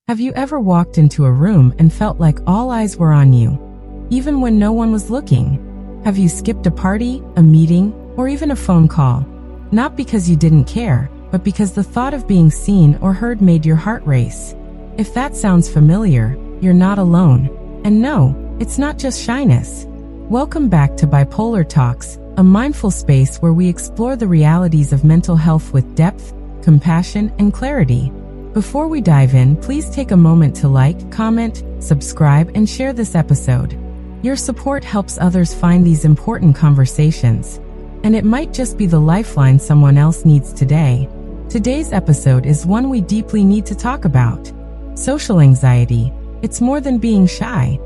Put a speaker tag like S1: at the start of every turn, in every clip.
S1: Have you ever walked into a room and felt like all eyes were on you, even when no one was looking? Have you skipped a party, a meeting, or even a phone call? Not because you didn't care, but because the thought of being seen or heard made your heart race. If that sounds familiar, you're not alone. And no, it's not just shyness. Welcome back to Bipolar Talks, a mindful space where we explore the realities of mental health with depth, compassion, and clarity. Before we dive in, please take a moment to like, comment, subscribe, and share this episode. Your support helps others find these important conversations, and it might just be the lifeline someone else needs today. Today's episode is one we deeply need to talk about. Social anxiety. It's more than being shy.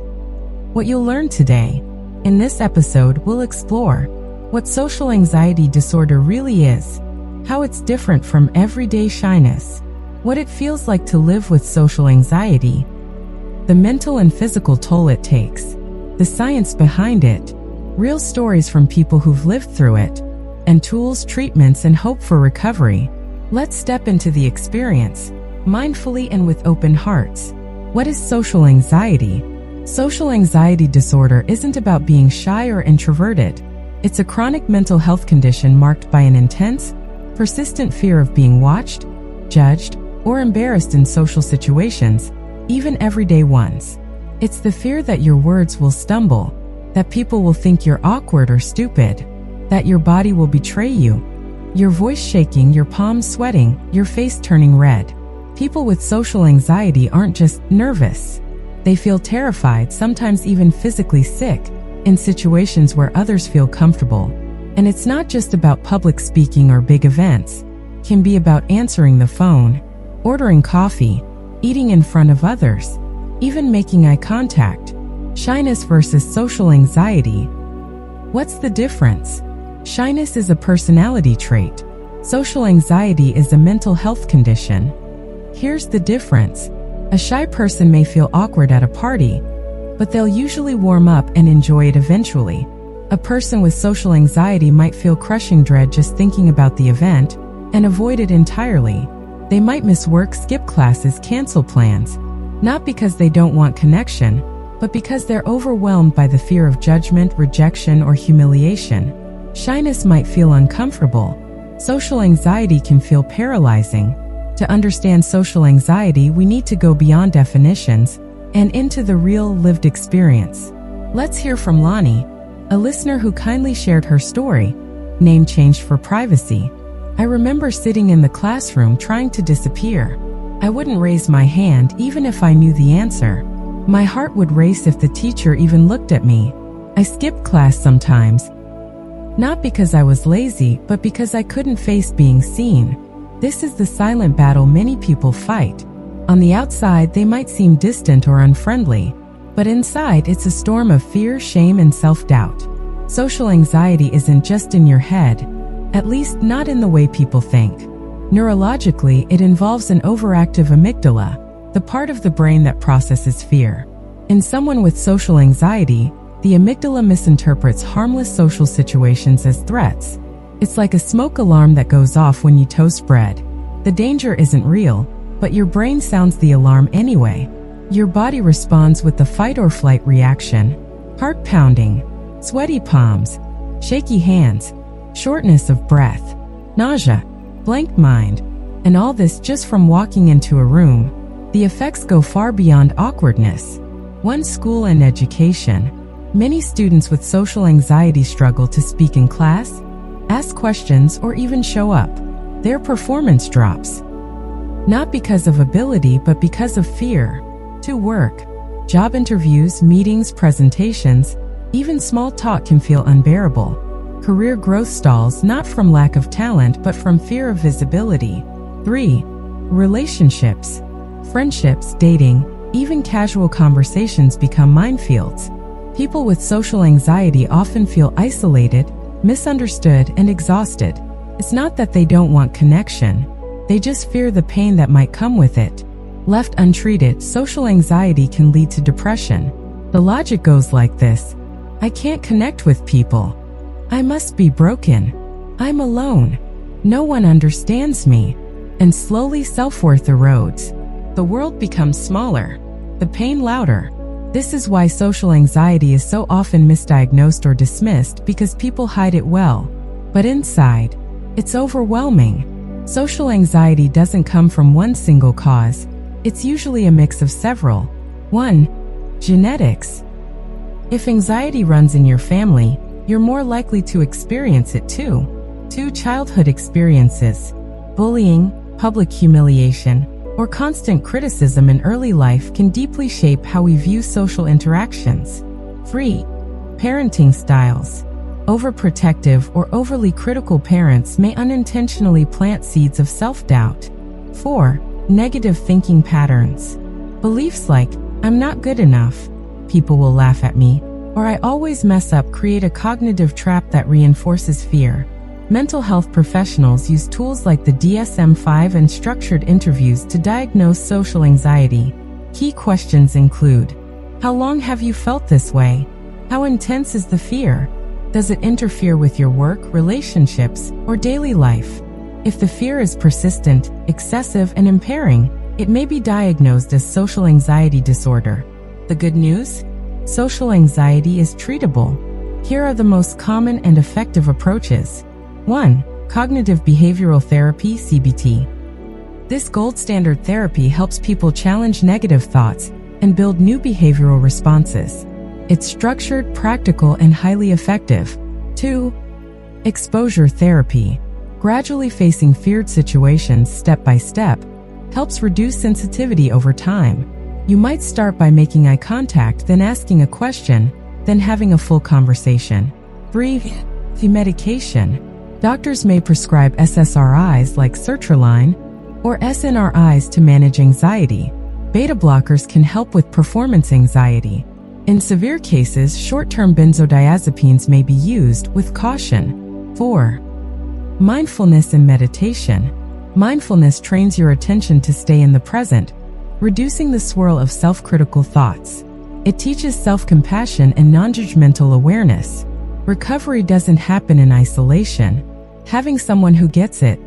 S1: What you'll learn today. In this episode, we'll explore what social anxiety disorder really is, how it's different from everyday shyness, what it feels like to live with social anxiety, the mental and physical toll it takes, the science behind it, real stories from people who've lived through it, and tools, treatments, and hope for recovery. Let's step into the experience, mindfully and with open hearts. What is social anxiety? Social anxiety disorder isn't about being shy or introverted. It's a chronic mental health condition marked by an intense, persistent fear of being watched, judged, or embarrassed in social situations, even everyday ones. It's the fear that your words will stumble, that people will think you're awkward or stupid, that your body will betray you, your voice shaking, your palms sweating, your face turning red. People with social anxiety aren't just nervous. They feel terrified, sometimes even physically sick, in situations where others feel comfortable. And it's not just about public speaking or big events. It can be about answering the phone, ordering coffee, eating in front of others, even making eye contact. Shyness versus social anxiety. What's the difference? Shyness is a personality trait. Social anxiety is a mental health condition. Here's the difference. A shy person may feel awkward at a party, but they'll usually warm up and enjoy it eventually. A person with social anxiety might feel crushing dread just thinking about the event and avoid it entirely. They might miss work, skip classes, cancel plans, not because they don't want connection, but because they're overwhelmed by the fear of judgment, rejection, or humiliation. Shyness might feel uncomfortable. Social anxiety can feel paralyzing. To understand social anxiety, we need to go beyond definitions and into the real, lived experience. Let's hear from Lonnie, a listener who kindly shared her story, name changed for privacy. I remember sitting in the classroom trying to disappear. I wouldn't raise my hand even if I knew the answer. My heart would race if the teacher even looked at me. I skipped class sometimes, not because I was lazy, but because I couldn't face being seen. This is the silent battle many people fight. On the outside, they might seem distant or unfriendly, but inside it's a storm of fear, shame, and self-doubt. Social anxiety isn't just in your head, at least not in the way people think. Neurologically, it involves an overactive amygdala, the part of the brain that processes fear. In someone with social anxiety, the amygdala misinterprets harmless social situations as threats. It's like a smoke alarm that goes off when you toast bread. The danger isn't real, but your brain sounds the alarm anyway. Your body responds with the fight or flight reaction. Heart pounding, sweaty palms, shaky hands, shortness of breath, nausea, blank mind, and all this just from walking into a room. The effects go far beyond awkwardness. One, school and education. Many students with social anxiety struggle to speak in class, ask questions, or even show up. Their performance drops. Not because of ability, but because of fear. To work, job interviews, meetings, presentations, even small talk can feel unbearable. Career growth stalls, not from lack of talent, but from fear of visibility. 3. Relationships. Friendships, dating, even casual conversations become minefields. People with social anxiety often feel isolated, misunderstood, and exhausted. It's not that they don't want connection. They just fear the pain that might come with it. Left untreated, social anxiety can lead to depression. The logic goes like this: I can't connect with people. I must be broken. I'm alone. No one understands me. And slowly self-worth erodes. the world becomes smaller, the pain louder. This is why social anxiety is so often misdiagnosed or dismissed, because people hide it well. But inside, it's overwhelming. Social anxiety doesn't come from one single cause. It's usually a mix of several. 1. Genetics. If anxiety runs in your family, you're more likely to experience it too. 2. Childhood experiences. Bullying, public humiliation, or constant criticism in early life can deeply shape how we view social interactions. 3. Parenting styles. Overprotective or overly critical parents may unintentionally plant seeds of self-doubt. 4. Negative thinking patterns. Beliefs like, I'm not good enough, people will laugh at me, or I always mess up create a cognitive trap that reinforces fear. Mental health professionals use tools like the DSM-5 and structured interviews to diagnose social anxiety. Key questions include, how long have you felt this way? How intense is the fear? Does it interfere with your work, relationships, or daily life? If the fear is persistent, excessive, and impairing, it may be diagnosed as social anxiety disorder. The good news? Social anxiety is treatable. Here are the most common and effective approaches. 1. Cognitive behavioral therapy, CBT. This gold standard therapy helps people challenge negative thoughts and build new behavioral responses. It's structured, practical, and highly effective. 2. Exposure therapy. Gradually facing feared situations step by step helps reduce sensitivity over time. You might start by making eye contact, then asking a question, then having a full conversation. 3. Medication. Doctors may prescribe SSRIs like sertraline or SNRIs to manage anxiety. Beta blockers can help with performance anxiety. In severe cases, short-term benzodiazepines may be used with caution. 4. Mindfulness and meditation. Mindfulness trains your attention to stay in the present, reducing the swirl of self-critical thoughts. It teaches self-compassion and non-judgmental awareness. Recovery doesn't happen in isolation. Having someone who gets it,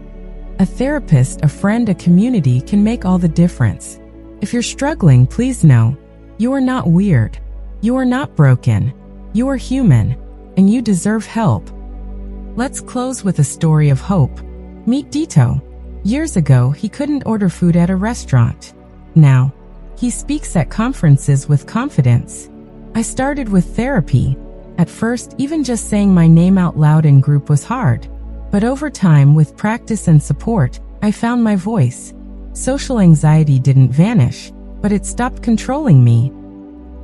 S1: a therapist, a friend, a community, can make all the difference. If you're struggling, please know, you are not weird. You are not broken. You are human, and you deserve help. Let's close with a story of hope. Meet Dito. Years ago, he couldn't order food at a restaurant. Now, he speaks at conferences with confidence. I started with therapy. At first, even just saying my name out loud in group was hard. But over time, with practice and support, I found my voice. Social anxiety didn't vanish, but it stopped controlling me.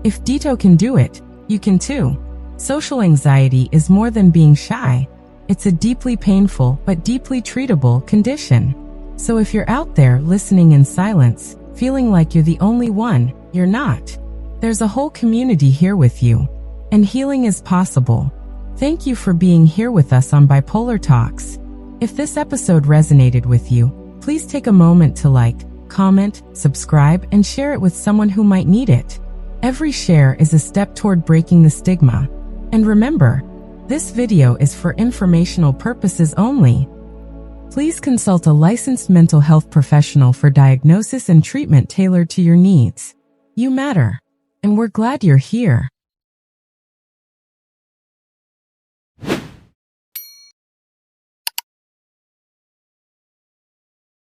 S1: If Dito can do it, you can too. Social anxiety is more than being shy. It's a deeply painful but deeply treatable condition. So if you're out there listening in silence, feeling like you're the only one, you're not. There's a whole community here with you, and healing is possible. Thank you for being here with us on Bipolar Talks. If this episode resonated with you, please take a moment to like, comment, subscribe, and share it with someone who might need it. Every share is a step toward breaking the stigma. And remember, this video is for informational purposes only. Please consult a licensed mental health professional for diagnosis and treatment tailored to your needs. You matter, and we're glad you're here.